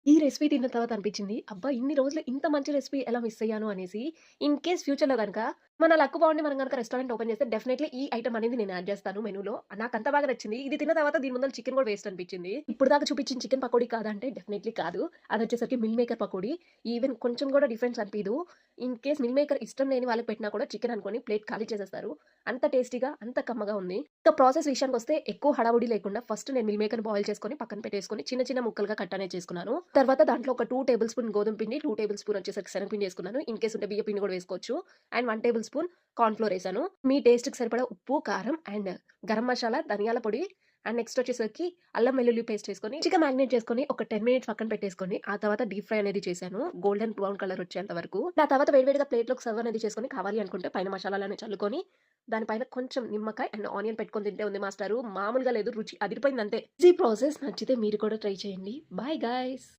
ఈ రెసిపీ తిన్న తర్వాత అనిపించింది. అబ్బా! ఇన్ని రోజులు ఇంత మంచి రెసిపీ ఎలా మిస్ అయ్యాను అనేసి. ఇన్ కేస్ ఫ్యూచర్‌లో గనక మన లక్ బావుండి మనం గనక రెస్టారెంట్ ఓపెన్ చేస్తే డెఫినైట్‌లీ ఈ ఐటెమ్ అనేది నేను యాడ్ చేస్తాను మెనూలో. నాకంత బాగా నచ్చింది. ఇది తిన్న తర్వాత దీని ముందల చికెన్ కూడా వేస్ట్ అనిపించింది. ఇప్పటిదాకా చూపించిన చికెన్ పకోడీ కాదా అంటే డెఫినైట్‌లీ కాదు. అదొచ్చేసరికి మిల్ మేకర్ పకోడీ. ఈవెన్ కొంచెం కూడా డిఫరెన్స్ అనిపియదు. ఇన్ కేస్ మిల్ మేకర్ ఇష్టం లేని వాళ్ళకి పెట్టినా కూడా చికెన్ అనుకోని ప్లేట్ ఖాళీ చేసేస్తారు. అంత టేస్టీగా, అంత కమ్మగా ఉంది. ఇంకా ప్రాసెస్ విషయానికొస్తే ఎక్కువ హడావుడి లేకుండా ఫస్ట్ నేను మిల్ మేకర్‌ని బాయిల్ చేసుకొని పక్కన పెట్టేసుకొని చిన్న చిన్న ముక్కలుగా కట్ అనేది చేసుకున్నాను. తర్వాత దాంట్లో ఒక 2 టేబుల్ స్పూన్ గోధుమ పిండి, 2 టేబుల్ స్పూన్ వచ్చేసరికి శనగపిండి ఏసుకున్నాను. ఇన్ కేస్ ఉంటే బియ్య పిండి కూడా వేసుకోవచ్చు. And 1 table spoon corn flour ఏసాను. మీ టేస్ట్‌కి సరిపడా ఉప్పు, కారం అండ్ గరం మసాలా, ధనియాల పొడి అండ్ నెక్స్ట్ వచ్చేసరికి అల్లం వెల్లుల్లి పేస్ట్ ఏసుకొని చికెన్ మారినేట్ చేసుకొని ఒక 10 మినిట్స్ పక్కన పెట్టేసుకొని ఆ తర్వాత డీప్ ఫ్రై అనేది చేశాను. గోల్డెన్ బ్రౌన్ కలర్ వచ్చేంత వరకు. ఆ తర్వాత వేడివేడిగా ప్లేట్‌లోకి సర్వ్ అనేది చేసుకొని కావాలి అనుకుంటే పైన మసాలాలన్నీ చల్లుకొని దాని పైన కొంచెం నిమ్మకాయ అండ్ ఆనియన్ పెట్టుకొని తింటే ఉంది మాస్టారు. మామూలుగా లేదు రుచి అదిరిపోయిందంతే. ఈజీ ప్రాసెస్ నచ్చితే మీరు కూడా ట్రై చేయండి. Bye guys.